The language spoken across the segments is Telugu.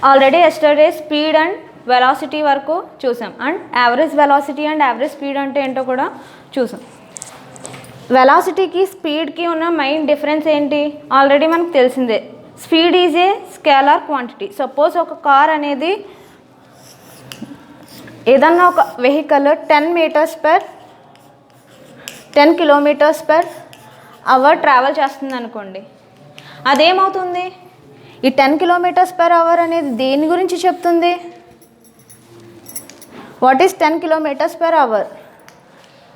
Already yesterday speed and velocity వరకు చూసాం, and average velocity and average speed అంటే ఏంటో కూడా చూసాం. వెలాసిటీకి స్పీడ్కి ఉన్న మెయిన్ డిఫరెన్స్ ఏంటి ఆల్రెడీ మనకు తెలిసిందే. Speed is a scalar quantity. Suppose ఒక కార్ అనేది ఏదన్నా ఒక vehicle 10 kilometres per hour travel చేస్తుంది అనుకోండి, అదేమవుతుంది? ఈ 10 కిలోమీటర్స్ పర్ అవర్ అనేది దేని గురించి చెప్తుంది? What is 10 kilometres per hour?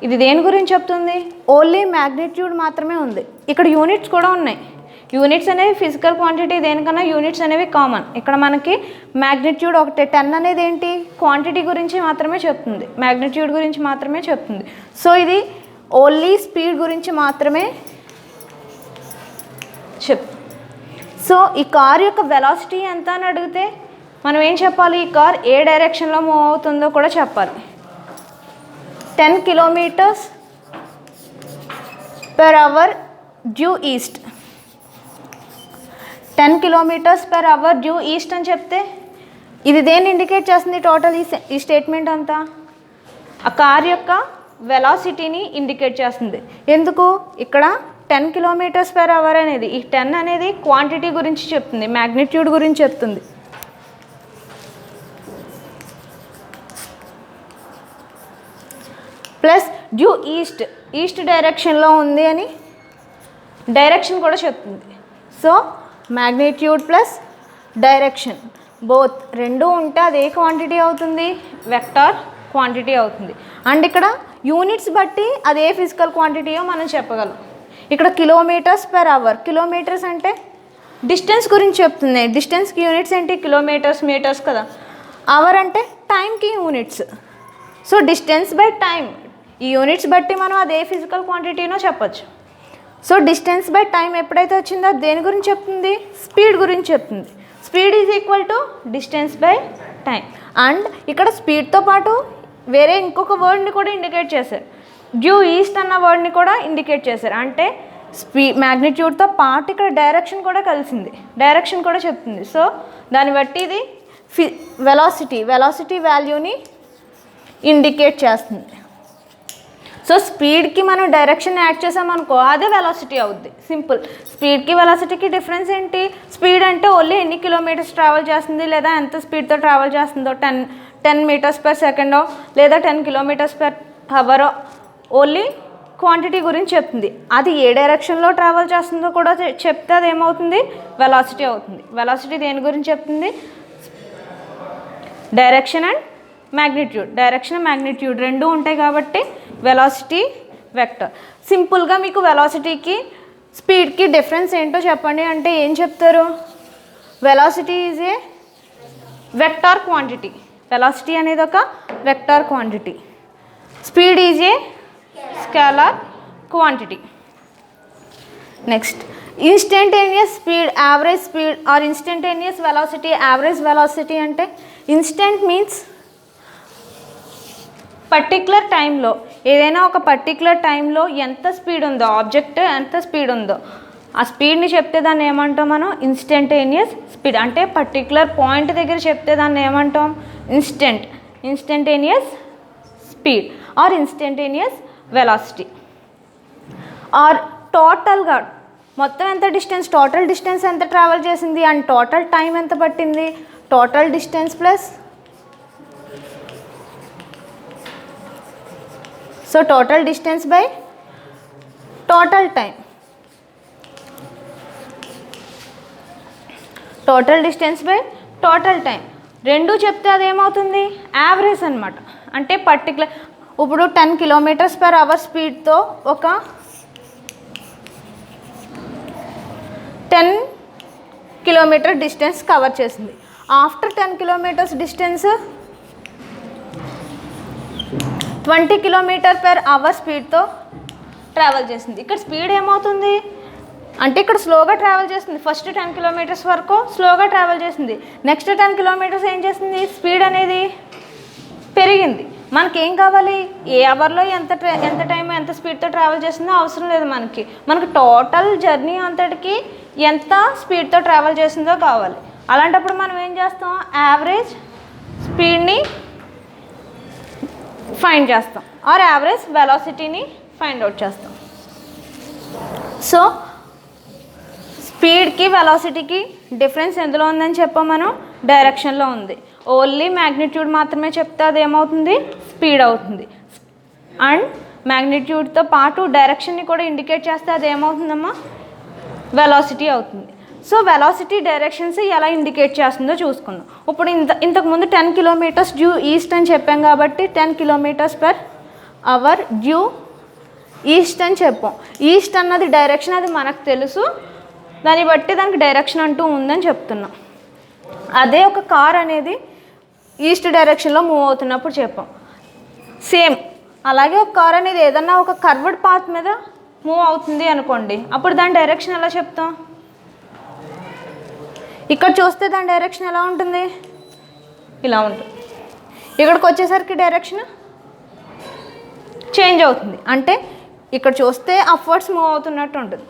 ఇది దేని గురించి చెప్తుంది? ఓన్లీ మ్యాగ్నిట్యూడ్ మాత్రమే ఉంది. ఇక్కడ యూనిట్స్ కూడా ఉన్నాయి. యూనిట్స్ అనేవి ఫిజికల్ క్వాంటిటీ, దేనికన్నా యూనిట్స్ అనేవి కామన్. ఇక్కడ మనకి మ్యాగ్నిట్యూడ్ ఒకటే. 10 అనేది ఏంటి? క్వాంటిటీ గురించి మాత్రమే చెప్తుంది, మ్యాగ్నిట్యూడ్ గురించి మాత్రమే చెప్తుంది. సో ఇది ఓన్లీ స్పీడ్ గురించి మాత్రమే సో ఈ కార్ యొక్క వెలాసిటీ ఎంత అని అడిగితే మనం ఏం చెప్పాలి? ఈ కార్ ఏ డైరెక్షన్లో మూవ్ అవుతుందో కూడా చెప్పాలి. 10 kilometres per hour due east. 10 kilometres per hour due east అని చెప్తే ఇది దేన్ని ఇండికేట్ చేస్తుంది? టోటల్ ఈ స్టేట్మెంట్ అంతా ఆ కార్ యొక్క వెలాసిటీని ఇండికేట్ చేస్తుంది. ఎందుకు? ఇక్కడ 10 కిలోమీటర్స్ పర్ అవర్ అనేది, ఈ 10 అనేది క్వాంటిటీ గురించి చెప్తుంది, మ్యాగ్నిట్యూడ్ గురించి చెప్తుంది. ప్లస్ డ్యూ ఈస్ట్ డైరెక్షన్లో ఉంది అని డైరెక్షన్ కూడా చెప్తుంది. So magnitude plus direction both రెండు ఉంటే అది ఏ క్వాంటిటీ అవుతుంది? వెక్టార్ క్వాంటిటీ అవుతుంది. అండ్ ఇక్కడ యూనిట్స్ బట్టి అది ఏ ఫిజికల్ క్వాంటిటీయో మనం చెప్పగలం. ఇక్కడ కిలోమీటర్స్ పర్ అవర్, కిలోమీటర్స్ అంటే డిస్టెన్స్ గురించి చెప్తుంది. డిస్టెన్స్కి యూనిట్స్ ఏంటి? కిలోమీటర్స్, మీటర్స్ కదా. అవర్ అంటే టైంకి units. So distance by time, ఈ యూనిట్స్ బట్టి మనం అది ఏ ఫిజికల్ క్వాంటిటీనో చెప్పచ్చు. సో డిస్టెన్స్ బై టైం ఎప్పుడైతే వచ్చిందో అది దేని గురించి చెప్తుంది? స్పీడ్ గురించి చెప్తుంది. Speed is equal to distance by time. And ఇక్కడ స్పీడ్తో పాటు వేరే ఇంకొక వర్డ్ని కూడా ఇండికేట్ చేశారు. డ్యూ ఈస్ట్ అన్న వర్డ్ని కూడా ఇండికేట్ చేశారు. అంటే మ్యాగ్నిట్యూడ్తో పాటు ఇక్కడ డైరెక్షన్ కూడా కలిసింది, డైరెక్షన్ కూడా చెప్తుంది. సో దాన్ని బట్టి ఇది వెలాసిటీ వాల్యూని ఇండికేట్ చేస్తుంది. సో స్పీడ్కి మనం డైరెక్షన్ యాడ్ చేసామనుకో అదే వెలాసిటీ అవుద్ది. సింపుల్. స్పీడ్కి వెలాసిటీకి డిఫరెన్స్ ఏంటి? స్పీడ్ అంటే ఓన్లీ ఎన్ని కిలోమీటర్స్ ట్రావెల్ చేస్తుంది లేదా ఎంత స్పీడ్తో ట్రావెల్ చేస్తుందో, 10 మీటర్స్ పర్ సెకండో లేదా 10 కిలోమీటర్స్ పర్ అవరో ఓన్లీ క్వాంటిటీ గురించి చెప్తుంది. అది ఏ డైరెక్షన్లో ట్రావెల్ చేస్తుందో కూడా చెప్తే అది ఏమవుతుంది? వెలాసిటీ అవుతుంది. వెలాసిటీ దేని గురించి చెప్తుంది? Direction and magnitude. Direction and magnitude రెండు ఉంటాయి కాబట్టి వెలాసిటీ వెక్టర్. సింపుల్గా మీకు వెలాసిటీకి స్పీడ్కి డిఫరెన్స్ ఏంటో చెప్పండి అంటే ఏం చెప్తారు? Velocity is a vector quantity. Velocity అనేది ఒక vector quantity. Speed is a scalar quantity. Next instantaneous speed, average speed or instantaneous velocity, average velocity అంటే ఇన్స్టెంట్ మీన్స్ పర్టిక్యులర్ టైంలో, ఏదైనా ఒక పర్టిక్యులర్ టైంలో ఎంత స్పీడ్ ఉందో, ఆబ్జెక్ట్ ఎంత స్పీడ్ ఉందో ఆ స్పీడ్ని చెప్తే దాన్ని ఏమంటాం మనం? Instantaneous speed. అంటే పర్టిక్యులర్ పాయింట్ దగ్గర చెప్తే దాన్ని ఏమంటాం? Instantaneous speed or instantaneous velocity. Or టోటల్గా మొత్తం ఎంత డిస్టెన్స్, టోటల్ డిస్టెన్స్ ఎంత ట్రావెల్ చేసింది అండ్ టోటల్ టైం ఎంత పట్టింది, total distance plus so total distance by total time. Total distance by total time రెండు చెప్తే అదేమవుతుంది? యావరేజ్ అనమాట. అంటే పర్టికులర్ ఇప్పుడు 10 కిలోమీటర్స్ పర్ అవర్ స్పీడ్తో ఒక 10 కిలోమీటర్ డిస్టెన్స్ కవర్ చేసింది. After 10 kilometres distance 20 kilometre per hour స్పీడ్తో ట్రావెల్ చేసింది. ఇక్కడ స్పీడ్ ఏమవుతుంది అంటే ఇక్కడ స్లోగా ట్రావెల్ చేస్తుంది. ఫస్ట్ 10 కిలోమీటర్స్ వరకు స్లోగా ట్రావెల్ చేసింది. నెక్స్ట్ 10 కిలోమీటర్స్ ఏం చేసింది? స్పీడ్ అనేది పెరిగింది. మనకేం కావాలి? ఏ అవర్లో ఎంత టైం ఎంత స్పీడ్తో ట్రావెల్ చేసిందో అవసరం లేదు మనకి. టోటల్ జర్నీ అంతటికి ఎంత స్పీడ్తో ట్రావెల్ చేసిందో కావాలి. అలాంటప్పుడు మనం ఏం చేస్తాం, యావరేజ్ స్పీడ్ని ఫైండ్ చేస్తాం ఆర్ యావరేజ్ వెలాసిటీని ఫైండ్ అవుట్ చేస్తాం. సో స్పీడ్కి వెలాసిటీకి డిఫరెన్స్ ఎందులో ఉందని చెప్పాం మనం, డైరెక్షన్లో ఉంది. ఓన్లీ మ్యాగ్నిట్యూడ్ మాత్రమే చెప్తే అది ఏమవుతుంది, స్పీడ్ అవుతుంది. అండ్ మ్యాగ్నిట్యూడ్తో పాటు డైరెక్షన్ని కూడా ఇండికేట్ చేస్తే అది ఏమవుతుందమ్మా, వెలాసిటీ అవుతుంది. సో వెలాసిటీ డైరెక్షన్స్ ఎలా ఇండికేట్ చేస్తుందో చూసుకుందాం. ఇప్పుడు ఇంతకుముందు 10 కిలోమీటర్స్ డ్యూ ఈస్ట్ అని చెప్పాం కాబట్టి 10 km/h డ్యూ ఈస్ట్ అని చెప్పాం. ఈస్ట్ అన్నది డైరెక్షన్, అది మనకు తెలుసు, దాన్ని బట్టి దానికి డైరెక్షన్ అంటూ ఉందని చెప్తున్నాం. అదే ఒక కార్ అనేది ఈస్ట్ డైరెక్షన్లో మూవ్ అవుతున్నప్పుడు చెప్పాం. సేమ్ అలాగే ఒక కార్ అనేది ఏదన్నా ఒక కర్వ్డ్ పాత్ మీద మూవ్ అవుతుంది అనుకోండి, అప్పుడు దాని డైరెక్షన్ ఎలా చెప్తాం, ఇక్కడ చూస్తే దాని డైరెక్షన్ ఎలా ఉంటుంది, ఇలా ఉంటుంది. ఇక్కడికి వచ్చేసరికి డైరెక్షన్ చేంజ్ అవుతుంది. అంటే ఇక్కడ చూస్తే అప్వర్డ్స్ మూవ్ అవుతున్నట్టు ఉంటుంది,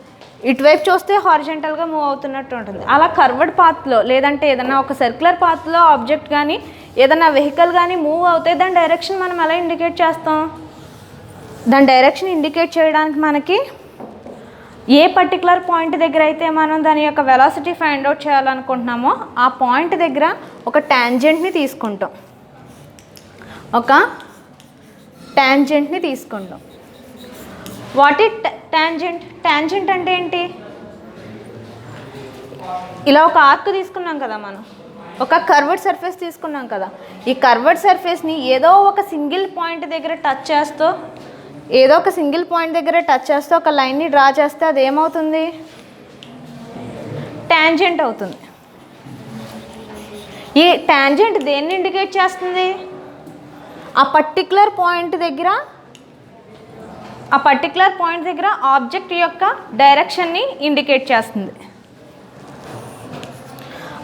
ఇటువైపు చూస్తే హారిజెంటల్గా మూవ్ అవుతున్నట్టు ఉంటుంది. అలా కర్వ్డ్ పాత్లో లేదంటే ఏదైనా ఒక సర్క్యులర్ పాత్లో ఆబ్జెక్ట్ కానీ ఏదైనా వెహికల్ కానీ మూవ్ అవుతే దాని డైరెక్షన్ మనం ఎలా ఇండికేట్ చేస్తాం, దాని డైరెక్షన్ ఇండికేట్ చేయడానికి మనకి ఏ పర్టికులర్ పాయింట్ దగ్గర అయితే మనం దాని యొక్క వెలాసిటీ ఫైండ్ అవుట్ చేయాలనుకుంటున్నామో ఆ పాయింట్ దగ్గర ఒక ట్యాంజెంట్ని తీసుకుంటాం. What is tangent? ట్యాంజెంట్ అంటే ఏంటి, ఇలా ఒక ఆర్క్ తీసుకున్నాం కదా, మనం ఒక కర్వ్డ్ సర్ఫేస్ తీసుకున్నాం కదా, ఈ కర్వ్డ్ సర్ఫేస్ని ఏదో ఒక సింగిల్ పాయింట్ దగ్గర టచ్ చేస్తూ ఒక లైన్ని డ్రా చేస్తే అది ఏమవుతుంది, ట్యాంజెంట్ అవుతుంది. ఈ ట్యాంజెంట్ దేన్ని ఇండికేట్ చేస్తుంది, ఆ పర్టికులర్ పాయింట్ దగ్గర ఆబ్జెక్ట్ యొక్క డైరెక్షన్ని ఇండికేట్ చేస్తుంది.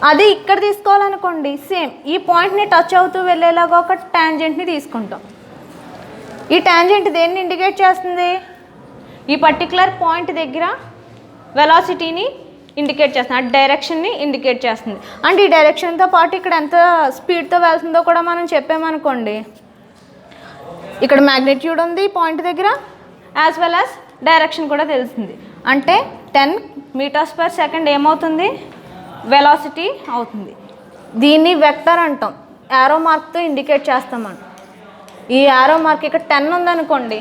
అది ఇక్కడ తీసుకోవాలనుకోండి, సేమ్ ఈ పాయింట్ని టచ్ అవుతూ వెళ్ళేలాగా ఒక ట్యాంజెంట్ని తీసుకుంటాం. ఈ ట్యాంజెంట్ దేన్ని ఇండికేట్ చేస్తుంది, ఈ పర్టికులర్ పాయింట్ దగ్గర వెలాసిటీని ఇండికేట్ చేస్తుంది, ఆ డైరెక్షన్ని ఇండికేట్ చేస్తుంది. అండ్ ఈ డైరెక్షన్తో పాటు ఇక్కడ ఎంత స్పీడ్తో వెళ్తుందో కూడా మనం చెప్పామనుకోండి, ఇక్కడ మ్యాగ్నిట్యూడ్ ఉంది పాయింట్ దగ్గర, యాజ్ వెల్ యాజ్ డైరెక్షన్ కూడా తెలుస్తుంది. అంటే 10 m/s ఏమవుతుంది, వెలాసిటీ అవుతుంది. దీన్ని వెక్టర్ అంటాం, యారో మార్క్తో ఇండికేట్ చేస్తాం మనం. ఈ యారో మార్క్ ఇక్కడ 10 ఉందనుకోండి,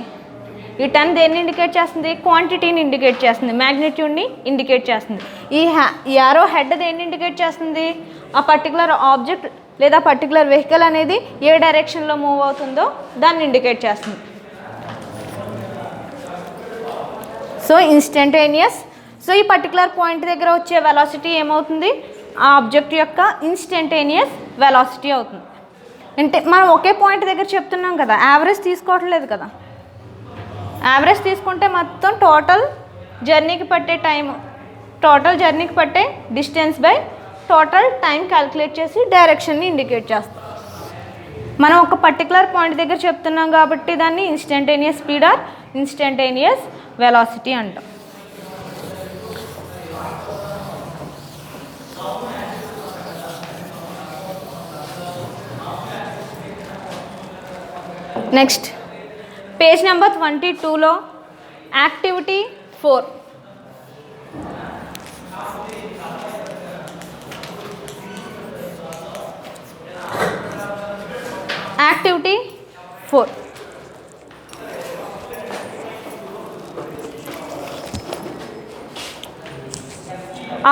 ఈ 10 దేన్ని ఇండికేట్ చేస్తుంది, క్వాంటిటీని ఇండికేట్ చేస్తుంది, మ్యాగ్నిట్యూడ్ని ఇండికేట్ చేస్తుంది. ఈ యారో హెడ్ దేన్ని ఇండికేట్ చేస్తుంది, ఆ పర్టికులర్ ఆబ్జెక్ట్ లేదా పర్టికులర్ వెహికల్ అనేది ఏ డైరెక్షన్లో మూవ్ అవుతుందో దాన్ని ఇండికేట్ చేస్తుంది. So instantaneous. సో ఈ పర్టికులర్ పాయింట్ దగ్గర వచ్చే వెలాసిటీ ఏమవుతుంది, ఆ ఆబ్జెక్ట్ యొక్క ఇన్స్టంటేనియస్ వెలాసిటీ అవుతుంది. అంటే మనం ఒకే పాయింట్ దగ్గర చెప్తున్నాం కదా, యావరేజ్ తీసుకోవట్లేదు కదా. యావరేజ్ తీసుకుంటే మొత్తం టోటల్ జర్నీకి పట్టే distance by total time calculate చేసి డైరెక్షన్ని ఇండికేట్ చేస్తాం. మనం ఒక పర్టికులర్ పాయింట్ దగ్గర చెప్తున్నాం కాబట్టి దాన్ని instantaneous speed or instantaneous velocity అంటాం. నెక్స్ట్ పేజ్ నెంబర్ 22లో activity 4. Activity 4.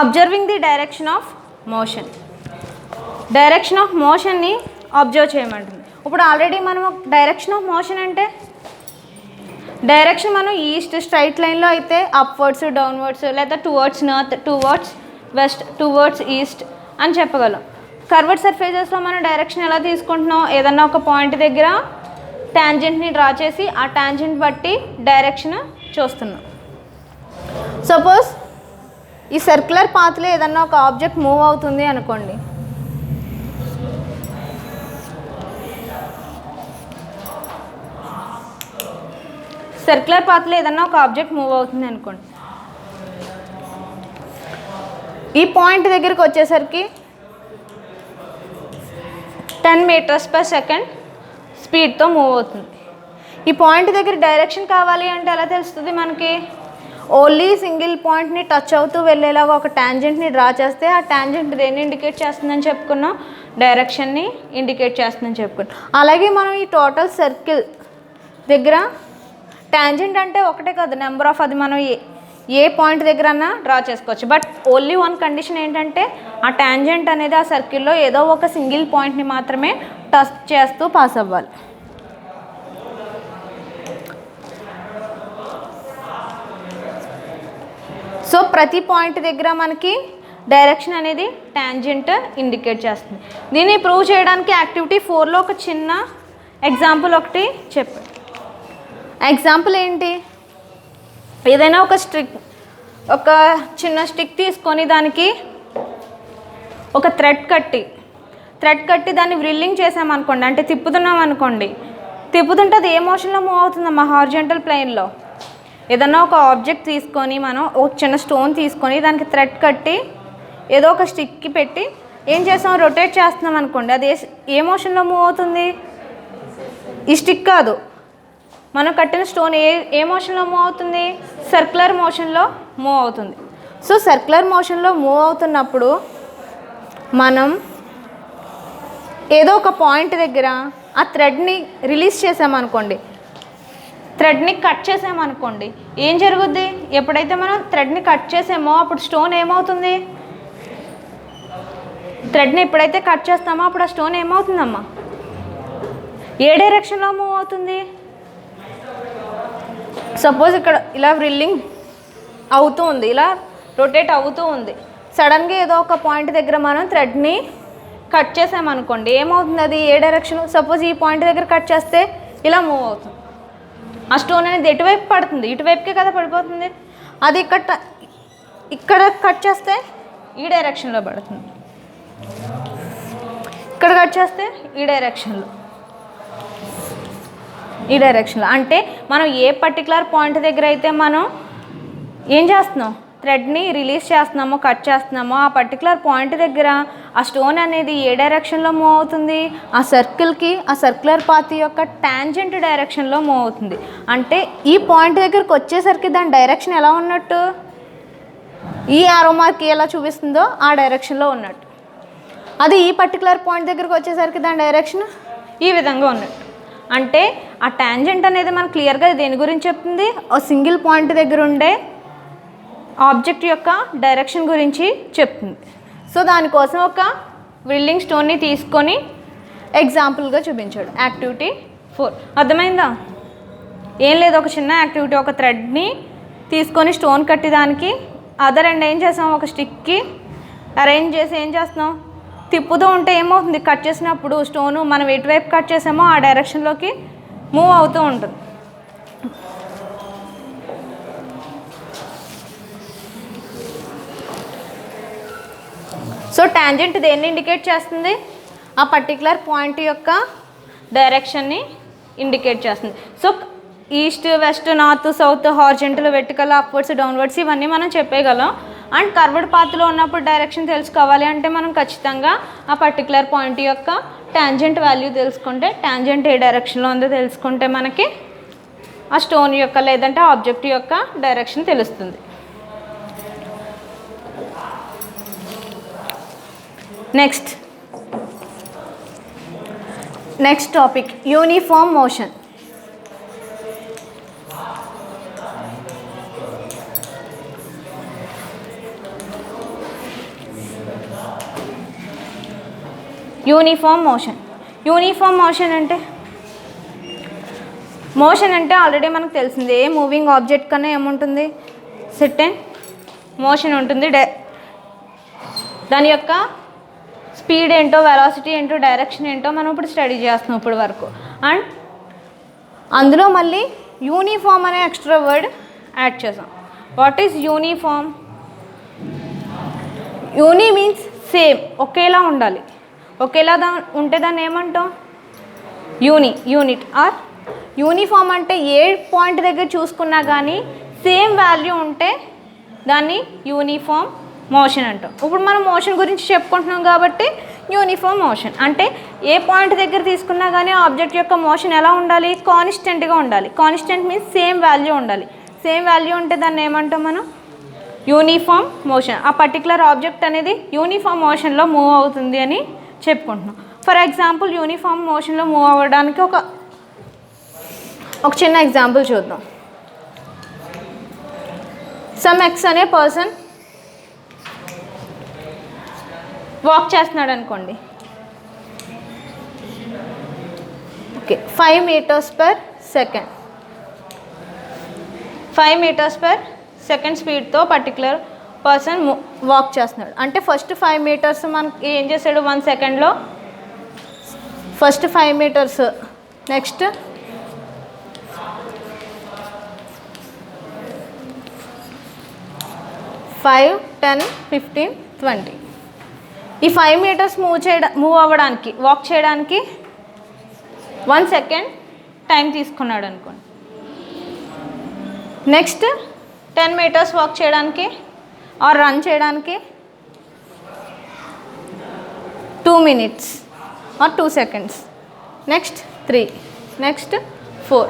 Observing the direction of motion. Direction of మోషన్ని అబ్జర్వ్ చేయమంటుంది. ఇప్పుడు ఆల్రెడీ మనం డైరెక్షన్ ఆఫ్ మోషన్ అంటే డైరెక్షన్ మనం ఈస్ట్ స్ట్రైట్ లైన్లో అయితే అప్వర్డ్స్, డౌన్వర్డ్స్, లేదా towards north, towards west, towards east అని చెప్పగలం. కర్వ్డ్ సర్ఫేసెస్లో మనం డైరెక్షన్ ఎలా తీసుకుంటున్నాం, ఏదన్నా ఒక పాయింట్ దగ్గర ట్యాంజెంట్ని డ్రా చేసి ఆ ట్యాంజెంట్ బట్టి డైరెక్షన్ చూస్తున్నాం. సపోజ్ ఈ సర్క్యులర్ పాత్లో ఏదన్నా ఒక ఆబ్జెక్ట్ మూవ్ అవుతుంది అనుకోండి, సర్క్యులర్ పాత్లో ఏదన్నా ఒక ఆబ్జెక్ట్ మూవ్ అవుతుంది అనుకోండి, ఈ పాయింట్ దగ్గరికి వచ్చేసరికి 10 మీటర్స్ పర్ సెకండ్ స్పీడ్తో మూవ్ అవుతుంది. ఈ పాయింట్ దగ్గర డైరెక్షన్ కావాలి అంటే ఎలా తెలుస్తుంది మనకి? ఓన్లీ సింగిల్ పాయింట్ని టచ్ అవుతూ వెళ్ళేలాగా ఒక ట్యాంజెంట్ని డ్రా చేస్తే ఆ ట్యాంజెంట్ దేన్ని ఇండికేట్ చేస్తుందని చెప్పుకున్నాం? డైరెక్షన్ని ఇండికేట్ చేస్తుందని చెప్పుకున్నాం. అలాగే మనం ఈ టోటల్ సర్కిల్ దగ్గర ట్యాంజెంట్ అంటే ఒకటే కాదు, నెంబర్ ఆఫ్, అది మనం ఏ పాయింట్ దగ్గర అన్నా డ్రా చేసుకోవచ్చు. బట్ ఓన్లీ వన్ కండిషన్ ఏంటంటే ఆ ట్యాంజెంట్ అనేది ఆ సర్కిల్లో ఏదో ఒక సింగిల్ పాయింట్ని మాత్రమే టచ్ చేస్తూ పాస్ అవ్వాలి. సో ప్రతి పాయింట్ దగ్గర మనకి డైరెక్షన్ అనేది ట్యాంజెంట్ ఇండికేట్ చేస్తుంది. దీన్ని ప్రూవ్ చేయడానికి యాక్టివిటీ 4లో ఒక చిన్న ఎగ్జాంపుల్ ఒకటి చెప్పాడు. ఎగ్జాంపుల్ ఏంటి? ఏదైనా ఒక చిన్న స్టిక్ తీసుకొని దానికి ఒక థ్రెడ్ కట్టి దాన్ని వ్రిల్లింగ్ చేసామనుకోండి, అంటే తిప్పుతున్నాం అనుకోండి, తిప్పుతుంటే అది ఏ మోషన్లో మూవ్ అవుతుందమ్మా? హారిజాంటల్ ప్లేన్లో. ఏదన్నా ఒక ఆబ్జెక్ట్ తీసుకొని మనం ఒక చిన్న స్టోన్ తీసుకొని దానికి థ్రెడ్ కట్టి ఏదో ఒక స్టిక్కి పెట్టి ఏం చేస్తాం? రొటేట్ చేస్తున్నాం అనుకోండి, అది ఏ మోషన్లో మూవ్ అవుతుంది? ఈ స్టిక్ కాదు, మనం కట్టిన స్టోన్ ఏ మోషన్లో మూవ్ అవుతుంది? సర్క్యులర్ మోషన్లో మూవ్ అవుతుంది. సో సర్క్యులర్ మోషన్లో మూవ్ అవుతున్నప్పుడు మనం ఏదో ఒక పాయింట్ దగ్గర ఆ థ్రెడ్ని రిలీజ్ చేసామనుకోండి, థ్రెడ్ని కట్ చేసామనుకోండి, ఏం జరుగుద్ది? ఎప్పుడైతే మనం థ్రెడ్ని కట్ చేసామో అప్పుడు స్టోన్ ఏమవుతుంది? థ్రెడ్ని ఎప్పుడైతే కట్ చేస్తామో అప్పుడు ఆ స్టోన్ ఏమవుతుందమ్మా? ఏ డైరెక్షన్లో మూవ్ అవుతుంది? సపోజ్ ఇక్కడ ఇలా వ్రిల్లింగ్ అవుతూ ఉంది, ఇలా రొటేట్ అవుతూ ఉంది. సడన్గా ఏదో ఒక పాయింట్ దగ్గర మనం థ్రెడ్ని కట్ చేసామనుకోండి, ఏమవుతుంది? అది ఏ డైరెక్షన్? సపోజ్ ఈ పాయింట్ దగ్గర కట్ చేస్తే ఇలా మూవ్ అవుతుంది. ఆ స్టోన్ అనేది ఎటువైపు పడుతుంది? ఇటువైపుకే కదా పడిపోతుంది. అది ఇక్కడ కట్ చేస్తే ఈ డైరెక్షన్లో పడుతుంది, ఇక్కడ కట్ చేస్తే ఈ డైరెక్షన్లో. అంటే మనం ఏ పర్టికులర్ పాయింట్ దగ్గర అయితే మనం ఏం చేస్తున్నాం? థ్రెడ్ని రిలీజ్ చేస్తున్నామో కట్ చేస్తున్నామో ఆ పర్టికులర్ పాయింట్ దగ్గర ఆ స్టోన్ అనేది ఏ డైరెక్షన్లో మూవ్ అవుతుంది? ఆ సర్కిల్కి, ఆ సర్క్యులర్ పాత్ యొక్క ట్యాంజెంట్ డైరెక్షన్లో మూవ్ అవుతుంది. అంటే ఈ పాయింట్ దగ్గరకు వచ్చేసరికి దాని డైరెక్షన్ ఎలా ఉన్నట్టు? ఈ ఆరో మార్క్ ఎలా చూపిస్తుందో ఆ డైరెక్షన్లో ఉన్నట్టు. అది ఈ పర్టికులర్ పాయింట్ దగ్గరకు వచ్చేసరికి దాని డైరెక్షన్ ఈ విధంగా ఉన్నట్టు. అంటే ఆ ట్యాంజెంట్ అనేది మనకు క్లియర్గా దేని గురించి చెప్తుంది? ఒక సింగిల్ పాయింట్ దగ్గర ఉండే ఆబ్జెక్ట్ యొక్క డైరెక్షన్ గురించి చెప్తుంది. సో దానికోసం ఒక వ్రిల్లింగ్ స్టోన్ని తీసుకొని ఎగ్జాంపుల్గా చూపించాడు. యాక్టివిటీ 4 అర్థమైందా? ఏం లేదు, ఒక చిన్న యాక్టివిటీ. ఒక థ్రెడ్ని తీసుకొని స్టోన్ కట్టి దానికి అదర్ ఎండ్ ఏం చేసాం? ఒక స్టిక్కి అరేంజ్ చేసి ఏం చేస్తున్నాం? తిప్పుతూ ఉంటే ఏమవుతుంది? కట్ చేసినప్పుడు స్టోను మనం ఎటువైపు కట్ చేసామో ఆ డైరెక్షన్లోకి మూవ్ అవుతూ ఉంటుంది. సో ట్యాంజెంట్ దేన్ని ఇండికేట్ చేస్తుంది? ఆ పర్టికులర్ పాయింట్ యొక్క డైరెక్షన్ని ఇండికేట్ చేస్తుంది. So east, west, north, south, horizontal, vertical, upwards, downwards ఇవన్నీ మనం చెప్పేయగలం. అండ్ కర్వ్డ్ పాత్లో ఉన్నప్పుడు డైరెక్షన్ తెలుసుకోవాలి అంటే మనం ఖచ్చితంగా ఆ పర్టికులర్ పాయింట్ యొక్క ట్యాంజెంట్ వాల్యూ తెలుసుకుంటే, ట్యాంజెంట్ ఏ డైరెక్షన్లో ఉందో తెలుసుకుంటే మనకి ఆ స్టోన్ యొక్క లేదంటే ఆబ్జెక్ట్ యొక్క డైరెక్షన్ తెలుస్తుంది. Next topic uniform motion. Uniform motion అంటే ఆల్రెడీ మనకు తెలిసింది. ఏ మూవింగ్ ఆబ్జెక్ట్ కన్నా ఏముంటుంది? సెర్టైన్ మోషన్ ఉంటుంది. దాని యొక్క స్పీడ్ ఏంటో, వెలాసిటీ ఏంటో, డైరెక్షన్ ఏంటో మనం ఇప్పుడు స్టడీ చేస్తున్నాం ఇప్పుడు వరకు. అండ్ అందులో మళ్ళీ యూనిఫామ్ అనే ఎక్స్ట్రా వర్డ్ యాడ్ చేసాం. What is uniform? Uni means same, ఒకేలా ఉండాలి. ఒకేలా ఉంటే దాన్ని ఏమంటాం? Unit or uniform. అంటే ఏ పాయింట్ దగ్గర చూసుకున్నా కానీ సేమ్ వాల్యూ ఉంటే దాన్ని యూనిఫామ్ మోషన్ అంటాం. ఇప్పుడు మనం మోషన్ గురించి చెప్పుకుంటున్నాం కాబట్టి యూనిఫామ్ మోషన్. అంటే ఏ పాయింట్ దగ్గర తీసుకున్నా కానీ ఆబ్జెక్ట్ యొక్క మోషన్ ఎలా ఉండాలి, కాన్స్టెంట్గా ఉండాలి. కాన్స్టెంట్ మీన్స్ సేమ్ వాల్యూ ఉండాలి. సేమ్ వాల్యూ ఉంటే దాన్ని ఏమంటాం మనం, యూనిఫామ్ మోషన్. ఆ పర్టికులర్ ఆబ్జెక్ట్ అనేది యూనిఫామ్ మోషన్లో మూవ్ అవుతుంది అని చెప్పుకుంటున్నాం. ఫర్ ఎగ్జాంపుల్ యూనిఫామ్ మోషన్లో మూవ్ అవ్వడానికి ఒక చిన్న ఎగ్జాంపుల్ చూద్దాం. సమ్ ఎక్స్ అనే పర్సన్ వాక్ చేస్తున్నాడు అనుకోండి. Okay, 5 meters per second 5 meters per second స్పీడ్తో పర్టికులర్ పర్సన్ వాక్ చేస్తున్నాడు. అంటే ఫస్ట్ 5 meters మనకి ఏం చేశాడు 1 సెకండ్లో, ఫస్ట్ 5 meters, నెక్స్ట్ 5, 10, 15, 20. ఈ 5 meters మూవ్ అవ్వడానికి, వాక్ చేయడానికి 1 second టైం తీసుకున్నాడు అనుకోండి. నెక్స్ట్ 10 meters వాక్ చేయడానికి ఆర్ రన్ చేయడానికి 2 minutes or 2 seconds. Next 3, next 4.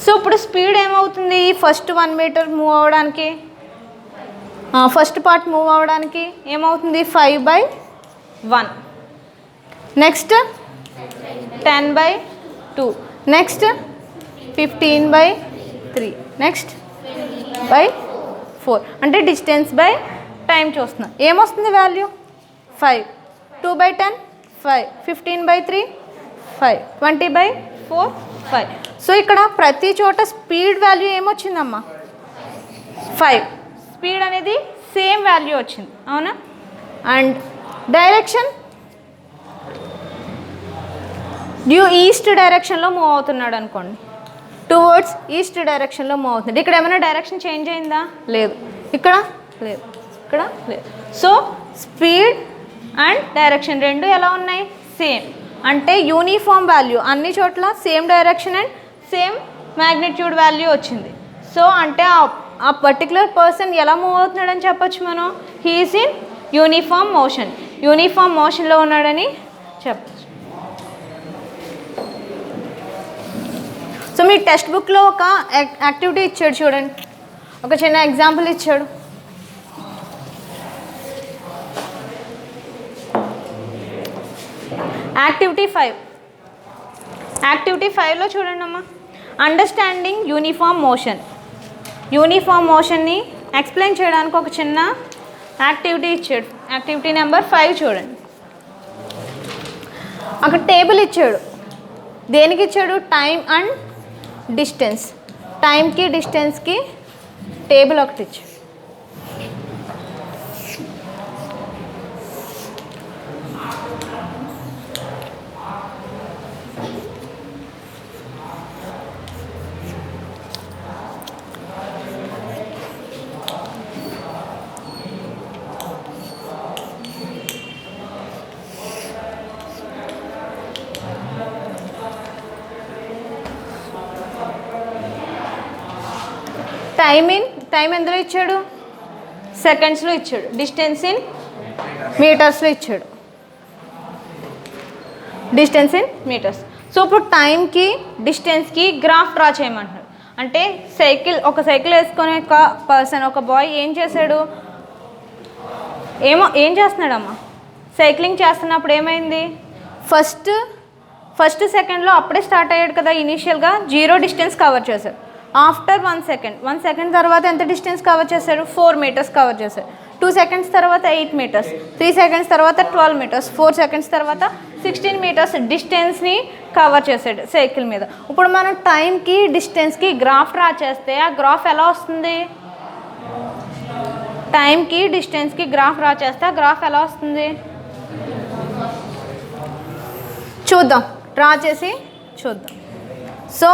So ఇప్పుడు స్పీడ్ ఏమవుతుంది, ఫస్ట్ 1 meter మూవ్ అవ్వడానికి, ఫస్ట్ పార్ట్ మూవ్ అవ్వడానికి ఏమవుతుంది 5/1, నెక్స్ట్ 10/2, నెక్స్ట్ 15/3, నెక్స్ట్ 4. అంటే డిస్టెన్స్ బై టైం చూస్తున్నాం. ఏమొస్తుంది వాల్యూ 5, 2/10 5, 15/3 5, 20/4 5. సో ఇక్కడ ప్రతి చోట స్పీడ్ వాల్యూ ఏమొచ్చిందమ్మా 5. స్పీడ్ అనేది సేమ్ వాల్యూ వచ్చింది, అవునా. అండ్ డైరెక్షన్ డ్యూ ఈస్ట్ డైరెక్షన్లో మూవ్ అవుతున్నాడు అనుకోండి, టువర్డ్స్ ఈస్ట్ డైరెక్షన్లో మూవ్ అవుతుంది. ఇక్కడ ఏమైనా డైరెక్షన్ చేంజ్ అయిందా, లేదు. ఇక్కడ లేదు, ఇక్కడ లేదు. సో స్పీడ్ అండ్ డైరెక్షన్ రెండు ఎలా ఉన్నాయి, సేమ్. అంటే యూనిఫామ్ వాల్యూ, అన్ని చోట్ల same direction and same magnitude value వచ్చింది. సో అంటే ఆ పర్టికులర్ పర్సన్ ఎలా మూవ్ అవుతున్నాడని చెప్పచ్చు మనం, he is in uniform motion, uniform మోషన్లో ఉన్నాడని చెప్పచ్చు. సో మీ టెక్స్ట్ బుక్లో ఒక యాక్టివిటీ ఇచ్చాడు చూడండి, ఒక చిన్న ఎగ్జాంపుల్ ఇచ్చాడు. యాక్టివిటీ 5లో చూడండి అమ్మా, అండర్స్టాండింగ్ యూనిఫామ్ మోషన్. యూనిఫామ్ మోషన్ని ఎక్స్ప్లెయిన్ చేయడానికి ఒక చిన్న యాక్టివిటీ ఇచ్చాడు. యాక్టివిటీ నెంబర్ 5 చూడండి. అక్కడ టేబుల్ ఇచ్చాడు. దేనికి ఇచ్చాడు, టైం అండ్ డిస్టెన్స్. టైంకి డిస్టెన్స్కి టేబుల్ ఒకటి ఇచ్చాడు. టైం ఎందులో ఇచ్చాడు, సెకండ్స్లో ఇచ్చాడు. డిస్టెన్స్ ఇన్ మీటర్స్లో ఇచ్చాడు, డిస్టెన్స్ ఇన్ మీటర్స్. సో ఇప్పుడు టైంకి డిస్టెన్స్కి గ్రాఫ్ డ్రా చేయమంటున్నాడు. అంటే ఒక సైకిల్ వేసుకునే ఒక పర్సన్, ఒక బాయ్ ఏం చేశాడు, ఏం చేస్తున్నాడమ్మా, సైక్లింగ్ చేస్తున్నప్పుడు ఏమైంది, ఫస్ట్ సెకండ్లో అప్పుడే స్టార్ట్ అయ్యాడు కదా, ఇనీషియల్గా 0 డిస్టెన్స్ కవర్ చేశాడు. ఆఫ్టర్ 1 సెకండ్ తర్వాత ఎంత డిస్టెన్స్ కవర్ చేశారు, 4 meters కవర్ చేశారు. 2 seconds తర్వాత 8 meters, 3 seconds తర్వాత 12 meters, 4 seconds తర్వాత 16 meters డిస్టెన్స్ని కవర్ చేశాడు సైకిల్ మీద. ఇప్పుడు మనం టైంకి డిస్టెన్స్కి గ్రాఫ్ డ్రా చేస్తే ఆ గ్రాఫ్ ఎలా వస్తుంది, టైంకి డిస్టెన్స్కి గ్రాఫ్ డ్రా చేస్తే ఆ గ్రాఫ్ ఎలా వస్తుంది చూద్దాం, డ్రా చేసి చూద్దాం. So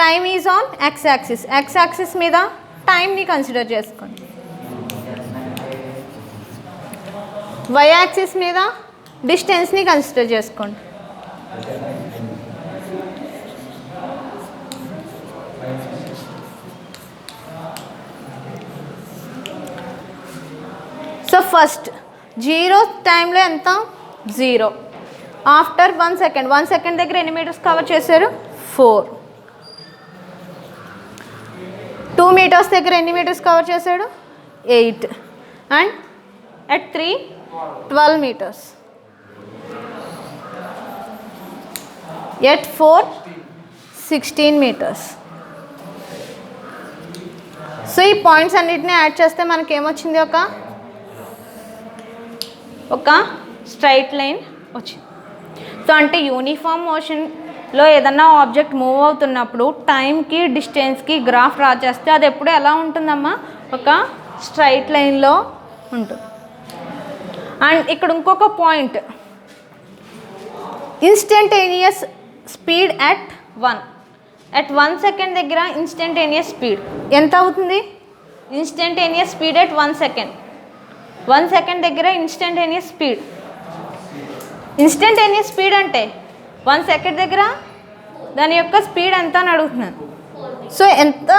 time is on X axis మీద టైంని కన్సిడర్ చేసుకోండి, వై యాక్సిస్ మీద డిస్టెన్స్ని కన్సిడర్ చేసుకోండి. సో ఫస్ట్ 0 టైంలో ఎంత 0. ఆఫ్టర్ 1 సెకండ్ 1 సెకండ్ దగ్గర ఎన్ని మీటర్స్ కవర్ చేశారు 4. 2 మీటర్స్ దగ్గర ఎన్ని మీటర్స్ కవర్ చేశాడు 8. And at 3 12 meters. At 4 16 meters. So ఈ పాయింట్స్ అన్నిటిని యాడ్ చేస్తే మనకి ఏమొచ్చింది ఒక స్ట్రైట్ లైన్ వచ్చింది. సో అంటే యూనిఫామ్ మోషన్లో ఏదన్నా ఆబ్జెక్ట్ మూవ్ అవుతున్నప్పుడు టైంకి డిస్టెన్స్కి గ్రాఫ్ డ్రా చేస్తే అది ఎప్పుడు ఎలా ఉంటుందమ్మా ఒక స్ట్రైట్ లైన్లో ఉంటుంది. అండ్ ఇక్కడ ఇంకొక point instantaneous speed at 1 second దగ్గర ఇన్స్టంటేనియస్ స్పీడ్ ఎంత అవుతుంది instantaneous speed at 1 second 1 second దగ్గర ఇన్స్టంటేనియస్ స్పీడ్ అంటే 1 సెకండ్ దగ్గర దాని యొక్క స్పీడ్ ఎంత అని అడుగుతున్నాను. సో ఎంత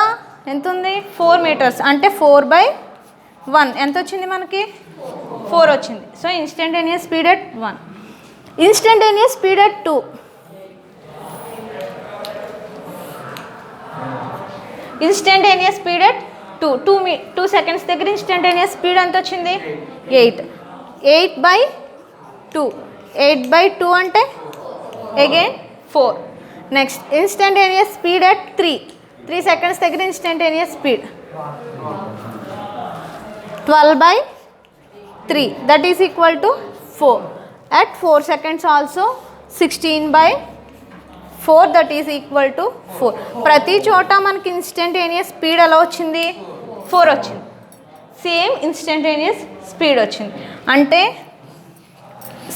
ఉంది 4 meters అంటే 4/1 ఎంత వచ్చింది మనకి 4 వచ్చింది. So instantaneous speed at 1. Instantaneous speed at 2. Instantaneous speed at 2 seconds దగ్గర ఇన్స్టంటేనియస్ స్పీడ్ ఎంత వచ్చింది 8. 8/2 8/2 అంటే again 4. Next instantaneous speed at 3 seconds దగ్గర instantaneous speed 12/3 that is equal to 4. At 4 seconds also 16/4 that is equal to 4. ప్రతి చోట మనకి ఇన్స్టంటేనియస్ స్పీడ్ ఎలా వచ్చింది 4 వచ్చింది. సేమ్ ఇన్స్టంటేనియస్ స్పీడ్ వచ్చింది. అంటే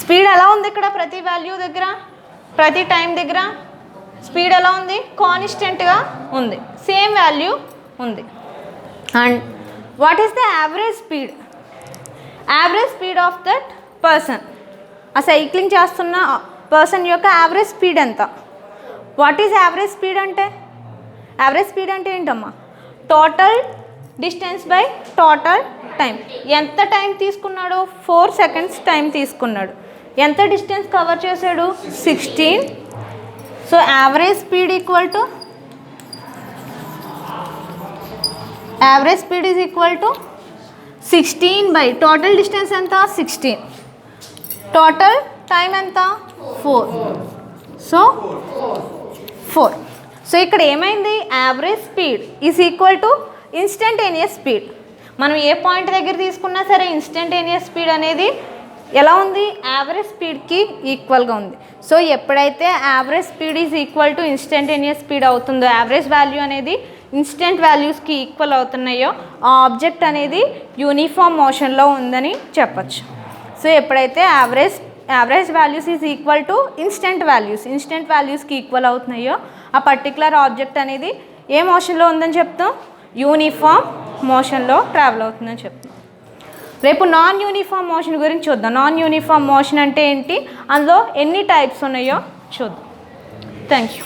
స్పీడ్ ఎలా ఉంది ఇక్కడ ప్రతి వాల్యూ దగ్గర ప్రతి టైం దగ్గర స్పీడ్ ఎలా ఉంది కాన్స్టెంట్గా ఉంది సేమ్ వాల్యూ ఉంది. And what is the average speed of that person ఆ సైక్లింగ్ చేస్తున్న పర్సన్ యొక్క యావరేజ్ స్పీడ్ ఎంత వాట్ ఈజ్ యావరేజ్ స్పీడ్ అంటే ఏంటమ్మా total distance by total time. ఎంత టైం తీసుకున్నాడు 4 seconds టైం తీసుకున్నాడు. ఎంత డిస్టెన్స్ కవర్ చేశాడు 16. So average speed equal to is equal to 16 by total distance ఎంత 16 టోటల్ టైం ఎంత 4. సో 4. సో ఇక్కడ ఏమైంది average speed is equal to instantaneous speed. మనం ఏ పాయింట్ దగ్గర తీసుకున్నా సరే ఇన్స్టంటేనియస్ స్పీడ్ అనేది ఎలా ఉంది యావరేజ్ స్పీడ్కి ఈక్వల్గా ఉంది. సో ఎప్పుడైతే average speed is equal to instantaneous speed అవుతుందో యావరేజ్ వాల్యూ అనేది ఇన్స్టెంట్ వాల్యూస్కి ఈక్వల్ అవుతున్నాయో ఆ ఆబ్జెక్ట్ అనేది యూనిఫామ్ మోషన్లో ఉందని చెప్పచ్చు. సో ఎప్పుడైతే average values is equal to instant వాల్యూస్కి ఈక్వల్ అవుతున్నాయో ఆ పర్టికులర్ ఆబ్జెక్ట్ అనేది ఏ మోషన్లో ఉందని చెప్తాం యూనిఫామ్ మోషన్లో ట్రావెల్ అవుతుందని చెప్తాం. రేపు నాన్ యూనిఫామ్ మోషన్ గురించి చూద్దాం. నాన్ యూనిఫామ్ మోషన్ అంటే ఏంటి అందులో ఎన్ని టైప్స్ ఉన్నాయో చూద్దాం. Thank you.